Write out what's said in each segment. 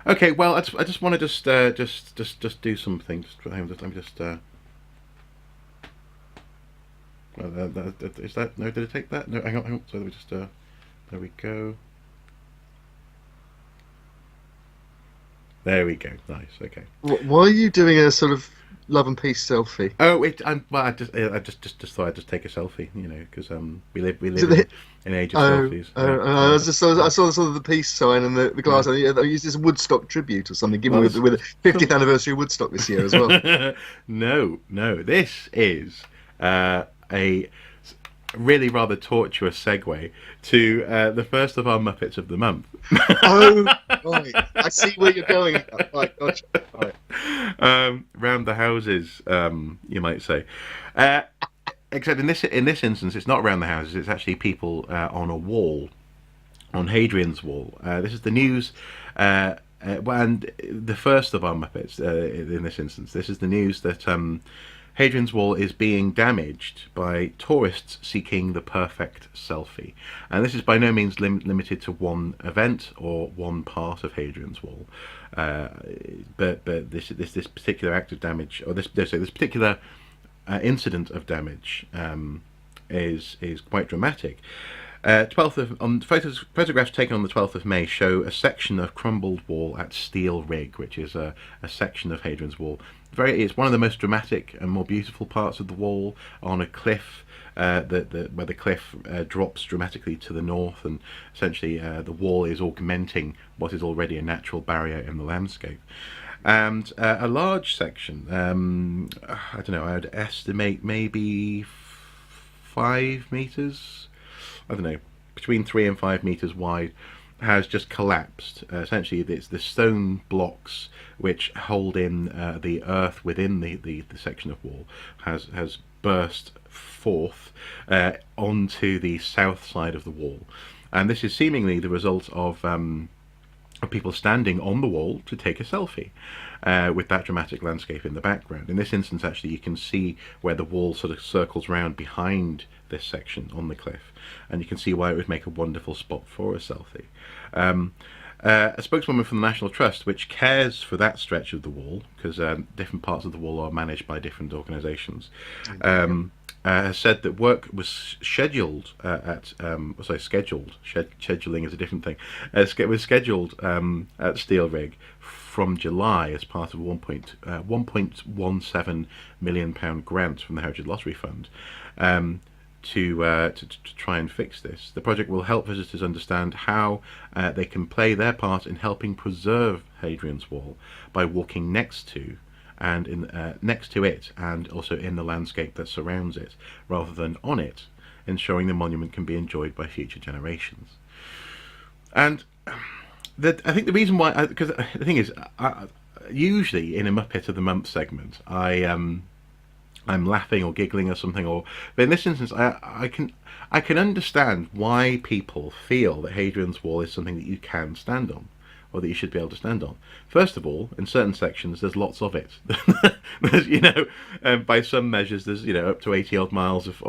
Okay, well, I just want to just do something. Let me just. Is that no? Did I take that? No, hang on, hang on. So let me just. There we go. There we go. Nice. Okay. Why are you doing a sort of love and peace selfie? Oh, well, I just thought I'd just take a selfie, because we Is live it the, in an age of oh, selfies. Yeah. I just saw, I saw sort of the peace sign and the Yeah. glass. I used this Woodstock tribute or something, given Well, with there's the some. 50th anniversary of Woodstock this year as well. No, no. This is a really rather tortuous segue to the first of our Muppets of the month. Oh, right. I see where you're going. Right, gotcha. Right. Round the houses, you might say. Uh, Except in this instance, it's not around the houses. It's actually people on a wall, on Hadrian's Wall. This is the news. And the first of our Muppets in this instance. This is the news that Hadrian's Wall is being damaged by tourists seeking the perfect selfie. And this is by no means limited to one event or one part of Hadrian's Wall. Uh, but this particular act of damage, or this particular incident of damage, is quite dramatic. 12th of photographs taken on the 12th of May show a section of crumbled wall at Steel Rig, which is a section of Hadrian's Wall. It's one of the most dramatic and more beautiful parts of the wall, on a cliff. Where the cliff drops dramatically to the north, and essentially the wall is augmenting what is already a natural barrier in the landscape. And a large section, I don't know, I would estimate maybe 5 meters, I don't know, between 3 and 5 meters wide, has just collapsed. Essentially, it's the stone blocks which hold in the earth within the section of wall has burst forth onto the south side of the wall, and this is seemingly the result of people standing on the wall to take a selfie with that dramatic landscape in the background. In this instance, actually, you can see where the wall sort of circles round behind this section on the cliff, and you can see why it would make a wonderful spot for a selfie. A spokeswoman from the National Trust, which cares for that stretch of the wall, because different parts of the wall are managed by different organisations, Yep. has said that work was scheduled scheduled. Scheduling is a different thing. Was scheduled at Steel Rig from July as part of a £1.17 million grant from the Heritage Lottery Fund. To try and fix this. The project will help visitors understand how they can play their part in helping preserve Hadrian's Wall by walking next to it, and also in the landscape that surrounds it, rather than on it, ensuring the monument can be enjoyed by future generations. And I think the reason why, because the thing is, usually in a Muppet of the Month segment, I'm laughing or giggling or something, but in this instance, I can understand why people feel that Hadrian's Wall is something that you can stand on, or that you should be able to stand on. First of all, in certain sections, there's lots of it. There's, by some measures, there's up to 80 odd miles of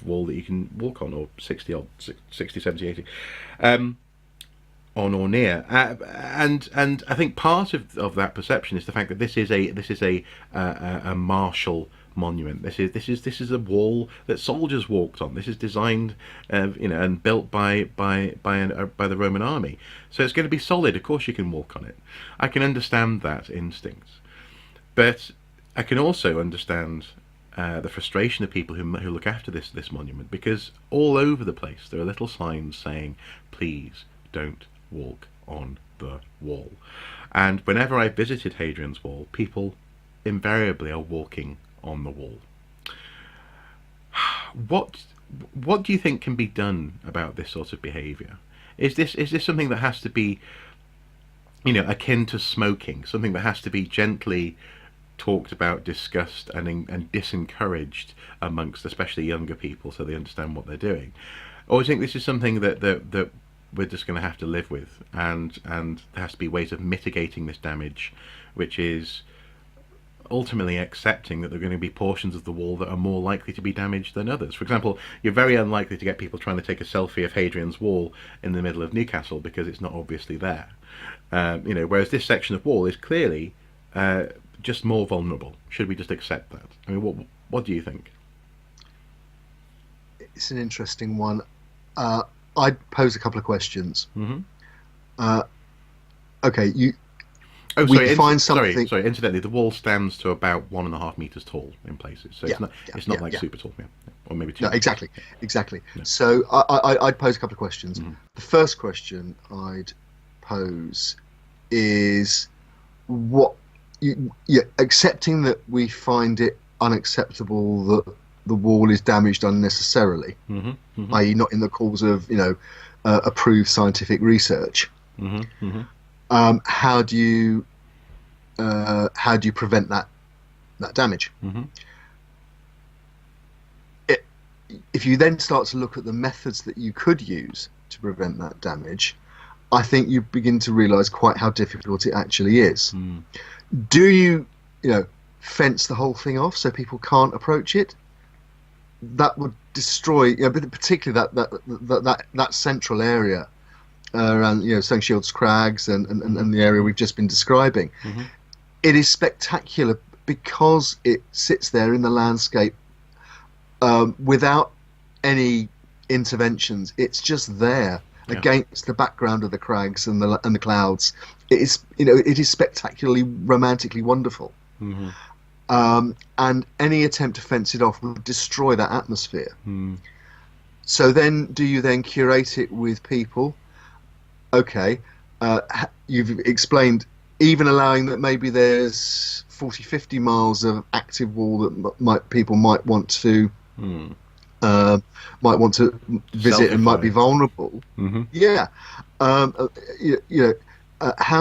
wall that you can walk on, or 60, 70, 80. On or near, and I think part of that perception is the fact that this is a martial monument. This is a wall that soldiers walked on. This is designed, and built by the Roman army. So it's going to be solid. Of course, you can walk on it. I can understand that instinct, but I can also understand the frustration of people who look after this monument, because all over the place there are little signs saying, "Please don't walk on the wall." And whenever I visited Hadrian's Wall, people invariably are walking on the wall. What what do you think can be done about this sort of behaviour? Is this something that has to be, akin to smoking, something that has to be gently talked about, discussed, and disencouraged amongst especially younger people, so they understand what they're doing? Or do you think this is something that we're just going to have to live with, and there has to be ways of mitigating this damage, which is ultimately accepting that there are going to be portions of the wall that are more likely to be damaged than others. For example, you're very unlikely to get people trying to take a selfie of Hadrian's wall in the middle of Newcastle because it's not obviously there. Whereas this section of wall is clearly just more vulnerable. Should we just accept that? I mean, what do you think? It's an interesting one. I'd pose a couple of questions. Okay, Oh, we sorry. find something. Sorry. Incidentally, the wall stands to about 1.5 meters tall in places, so it's not like super tall, or maybe 2 No, meters. exactly. No. So I'd pose a couple of questions. The first question I'd pose is accepting that we find it unacceptable that the wall is damaged unnecessarily, i.e., not in the cause of approved scientific research. How do you prevent that damage? If you then start to look at the methods that you could use to prevent that damage, I think you begin to realise quite how difficult it actually is. Do you fence the whole thing off so people can't approach it? That would destroy, particularly that central area around St Shields Crags and the area we've just been describing. It is spectacular because it sits there in the landscape without any interventions. It's just there against the background of the crags and the clouds. It is spectacularly romantically wonderful. And any attempt to fence it off would destroy that atmosphere. So then, do you then curate it with people? Okay, you've explained even allowing that maybe there's 40-50 miles of active wall that people might want to visit and might be vulnerable. How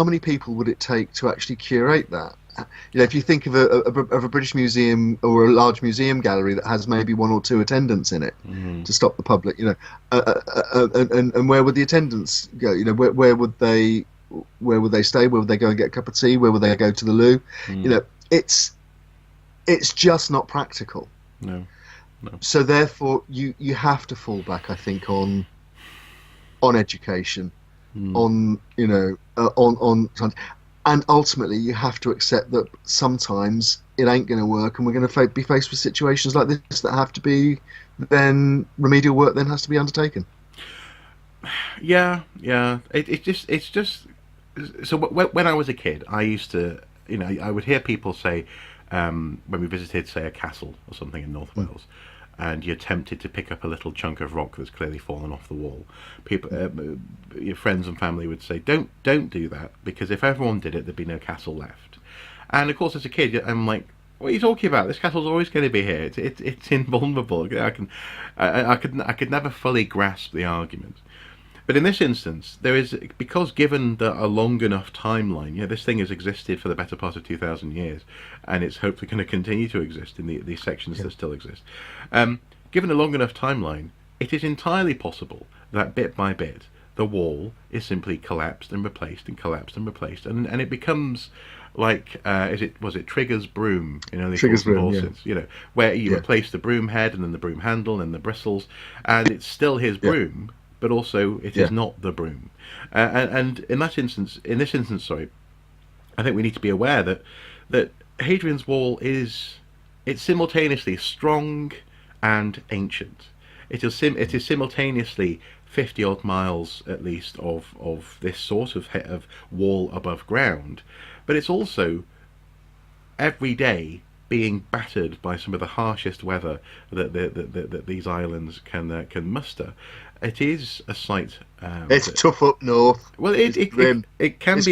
many people would it take to actually curate that? If you think of a British museum or a large museum gallery that has maybe 1 or 2 attendants in it to stop the public, and where would the attendants go? Where would they stay? Where would they go and get a cup of tea? Where would they go to the loo? It's just not practical. No. So therefore, you have to fall back, I think, on education, on and ultimately, you have to accept that sometimes it ain't going to work, and we're going to be faced with situations like this that have to be then remedial work then has to be undertaken. Yeah. It's just. So when I was a kid, I used to, I would hear people say, when we visited, say, a castle or something in North Wales, and you're tempted to pick up a little chunk of rock that's clearly fallen off the wall. People, your friends and family would say, "Don't do that, because if everyone did it, there'd be no castle left." And of course, as a kid, I'm like, "What are you talking about? This castle's always going to be here. It's invulnerable." I could never fully grasp the argument. But in this instance, because given a long enough timeline, this thing has existed for the better part of 2,000 years, and it's hopefully going to continue to exist in these sections that still exist. Given a long enough timeline, it is entirely possible that bit by bit, the wall is simply collapsed and replaced and collapsed and replaced, and it becomes like was it Trigger's broom in Trigger's broom, Horses, where you replace the broom head and then the broom handle and the bristles, and it's still his broom. But also, it is not the broom, and in this instance, I think we need to be aware that Hadrian's Wall is simultaneously strong and ancient. It is simultaneously 50 odd miles at least of this sort of wall above ground, but it's also every day being battered by some of the harshest weather that these islands can muster. It is a sight. It's tough up north. Well, it can be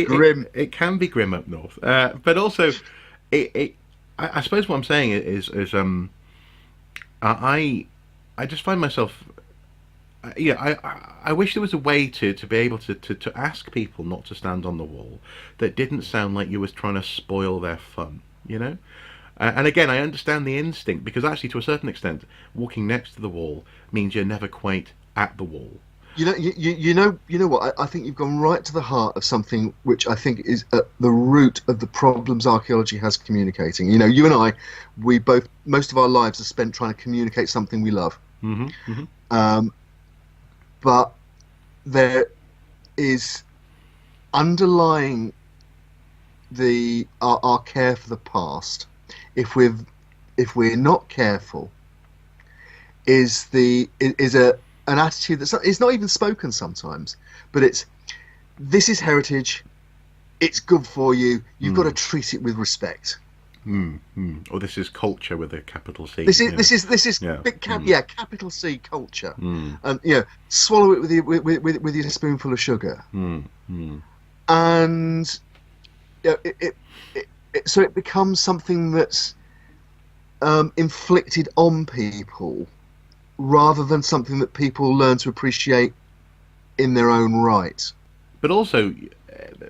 grim. It can be grim up north, but also, I suppose what I'm saying is I just find myself. I wish there was a way to be able to ask people not to stand on the wall that didn't sound like you was trying to spoil their fun. And again, I understand the instinct, because actually, to a certain extent, walking next to the wall means you're never quite at the wall. You know what? I think you've gone right to the heart of something which I think is at the root of the problems archaeology has communicating. You know, you and I, we both, most of our lives are spent trying to communicate something we love. Hmm. Hmm. Um, but there is underlying our care for the past, if we're not careful, is an attitude that's not, it's not even spoken sometimes, but it's, this is heritage, it's good for you, you've got to treat it with respect. Or this is culture with a capital C. This is Yeah. big capital C culture, and swallow it with your spoonful of sugar, and so it becomes something that's inflicted on people rather than something that people learn to appreciate in their own right. But also,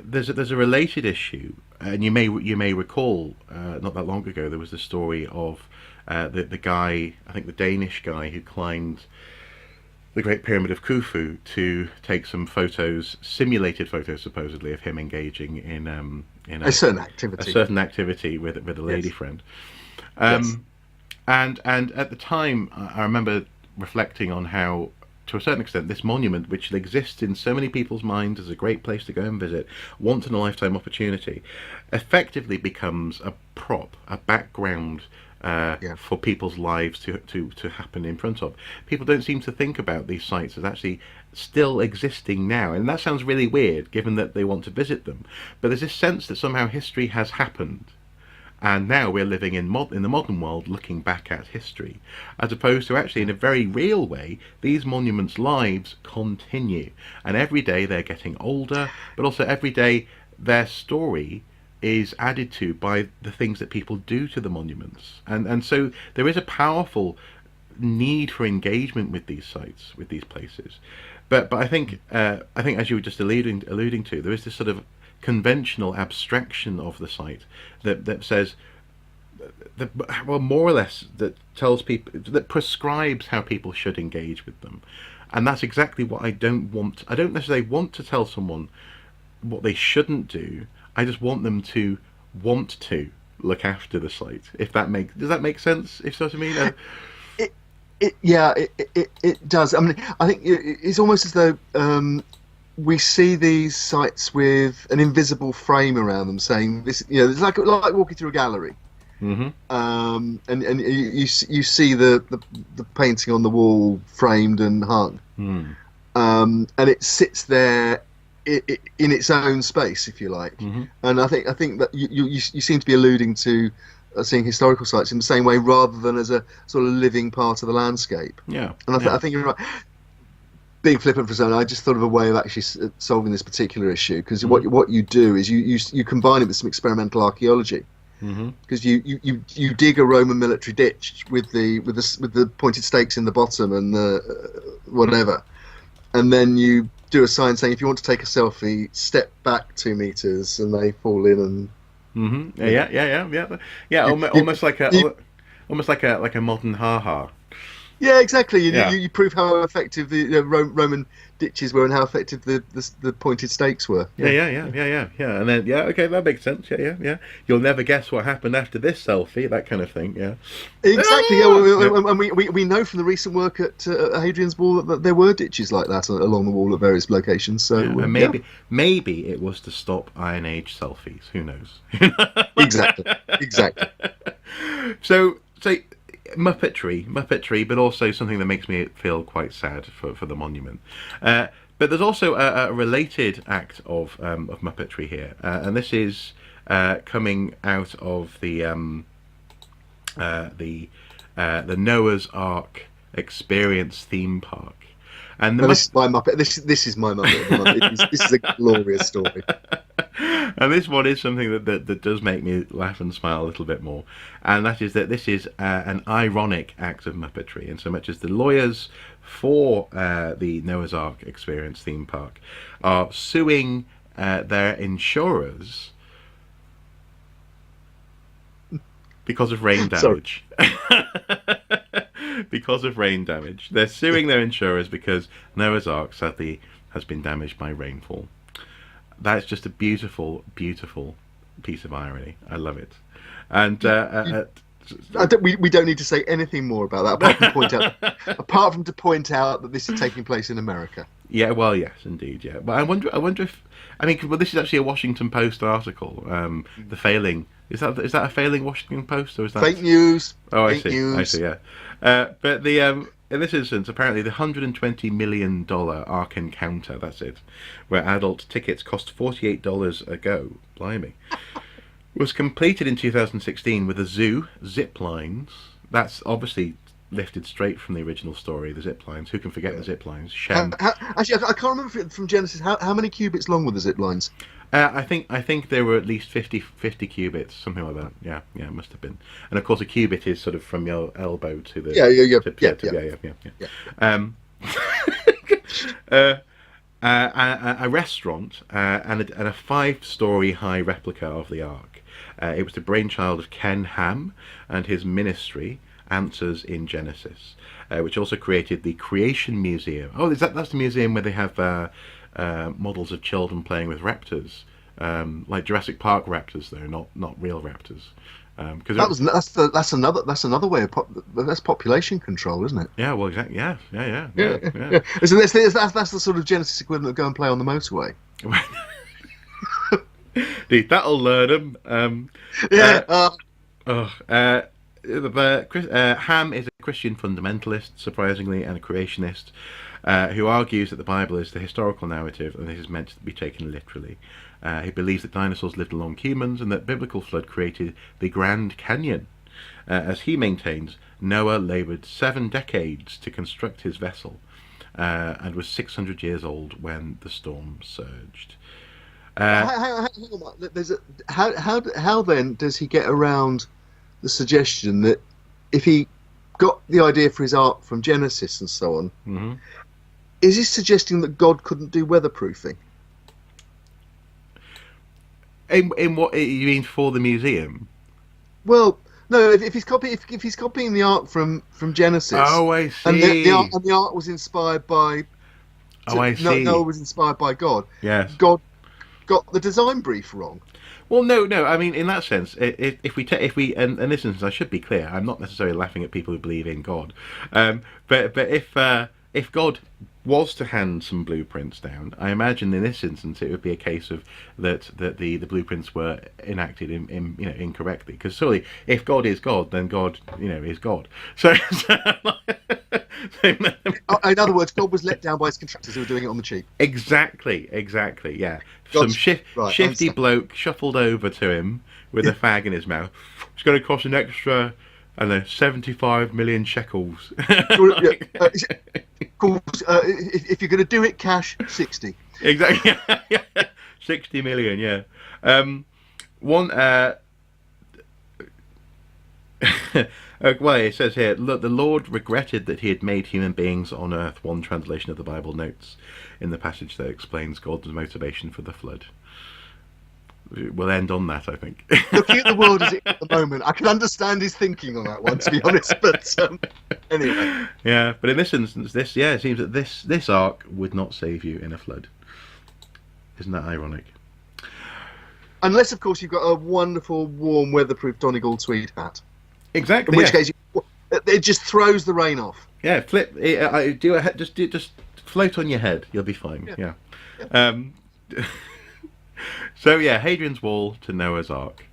there's a related issue, and you may recall not that long ago there was the story of the guy, I think the Danish guy, who climbed the Great Pyramid of Khufu to take some photos, simulated photos supposedly, of him engaging in A certain activity with a lady Yes. friend. Yes. And at the time, I remember reflecting on how, to a certain extent, this monument, which exists in so many people's minds as a great place to go and visit, once in a lifetime opportunity, effectively becomes a prop, a background for people's lives to happen in front of. People don't seem to think about these sites as actually still existing now, and that sounds really weird given that they want to visit them. But there's this sense that somehow history has happened, and now we're living in the modern world looking back at history, as opposed to actually, in a very real way, these monuments' lives continue, and every day they're getting older, but also every day their story is added to by the things that people do to the monuments, and so there is a powerful need for engagement with these sites, with these places. But I think as you were just alluding to, there is this sort of conventional abstraction of the site that says well, more or less, that tells people, that prescribes how people should engage with them, and that's exactly what I don't want. I don't necessarily want to tell someone what they shouldn't do. I just want them to want to look after the site. Does that make sense? If so, to me, It does. I mean, I think it's almost as though we see these sites with an invisible frame around them, saying this. You know, it's like walking through a gallery. Mm-hmm. And you see the painting on the wall, framed and hung, and it sits there in its own space, if you like. And I think that you seem to be alluding to seeing historical sites in the same way, rather than as a sort of living part of the landscape. Yeah. And I think you're right. Being flippant for a second, I just thought of a way of actually solving this particular issue, because what you do is you combine it with some experimental archaeology. Because you dig a Roman military ditch with the pointed stakes in the bottom and the whatever, and then you do a sign saying, if you want to take a selfie, step back 2 meters, and they fall in and Almost like a modern ha-ha. yeah, exactly. Yeah. You prove how effective the Roman ditches were and how effective the pointed stakes were. Yeah. And then okay, that makes sense. Yeah. You'll never guess what happened after this selfie, that kind of thing. Yeah. Exactly. And we know from the recent work at Hadrian's Wall that there were ditches like that along the wall at various locations. So and maybe it was to stop Iron Age selfies. Who knows? Exactly. So Muppetry, but also something that makes me feel quite sad for the monument. But there's also a related act of Muppetry here, and this is coming out of the Noah's Ark Experience theme park. And this is my Muppet. This is my Muppet. This is a glorious story. And this one is something that does make me laugh and smile a little bit more, and that is that this is an ironic act of Muppetry, in so much as the lawyers for the Noah's Ark Experience theme park are suing their insurers because of rain damage. because of rain damage. They're suing their insurers because Noah's Ark sadly has been damaged by rainfall. That's just a beautiful, beautiful piece of irony. I love it. And we don't need to say anything more about that apart from to point out that this is taking place in America. Yeah, well, yes, indeed, yeah. But I wonder if, I mean, well, this is actually a Washington Post article. The failing is that a failing Washington Post, or is that fake news? Oh, fake news. I see, yeah. But the in this instance, apparently the $120 million Ark Encounter, that's it, where adult tickets cost $48 a go, blimey, was completed in 2016 with a zoo, zip lines. That's obviously lifted straight from the original story, the zip lines. Who can forget the zip lines? Actually, I can't remember from Genesis how many cubits long were the zip lines. I think there were at least 50 cubits, something like that. Yeah, it must have been. And of course, a cubit is sort of from your elbow to the a restaurant and a 5-story high replica of the Ark. It was the brainchild of Ken Ham and his ministry, Answers in Genesis, which also created the Creation Museum. Oh, that's the museum where they have models of children playing with raptors, like Jurassic Park raptors, though, not real raptors. Because that's another way of that's population control, isn't it? Yeah, well, exactly. Yeah. So that's the sort of Genesis equivalent of go and play on the motorway. Dude, that'll learn them. Ham is a Christian fundamentalist, surprisingly, and a creationist, who argues that the Bible is the historical narrative and this is meant to be taken literally. He believes that dinosaurs lived along humans and that biblical flood created the Grand Canyon. As he maintains, Noah laboured 7 decades to construct his vessel and was 600 years old when the storm surged. How then does he get around the suggestion that if he got the idea for his art from Genesis and so on, mm-hmm. is he suggesting that God couldn't do weatherproofing? In what you mean for the museum? Well, no. If he's copying the art from Genesis, oh, I see. And the art was inspired by. I see. Noah was inspired by God. Yes. God got the design brief wrong. Well, no. I mean, in that sense, if we and in this instance, I should be clear. I'm not necessarily laughing at people who believe in God, but if God was to hand some blueprints down, I imagine in this instance it would be a case of that the blueprints were enacted incorrectly. Because surely, if God is God, then God is God. So in other words, God was let down by his contractors who were doing it on the cheap. Exactly. Yeah. Some shifty bloke shuffled over to him with a fag in his mouth. It's going to cost an extra, I don't know, 75 million shekels. If you're going to do it cash, 60. Exactly. 60 million, yeah. Well, it says here, look, the Lord regretted that he had made human beings on earth. One translation of the Bible notes in the passage that explains God's motivation for the flood. We'll end on that, I think. Looking at the world as it is at the moment, I can understand his thinking on that one, to be honest. But anyway. Yeah, but in this instance, it seems that this ark would not save you in a flood. Isn't that ironic? Unless, of course, you've got a wonderful, warm, weatherproof Donegal tweed hat. Exactly. In which case, it just throws the rain off. Yeah, just float on your head. You'll be fine. Yeah. So yeah, Hadrian's Wall to Noah's Ark.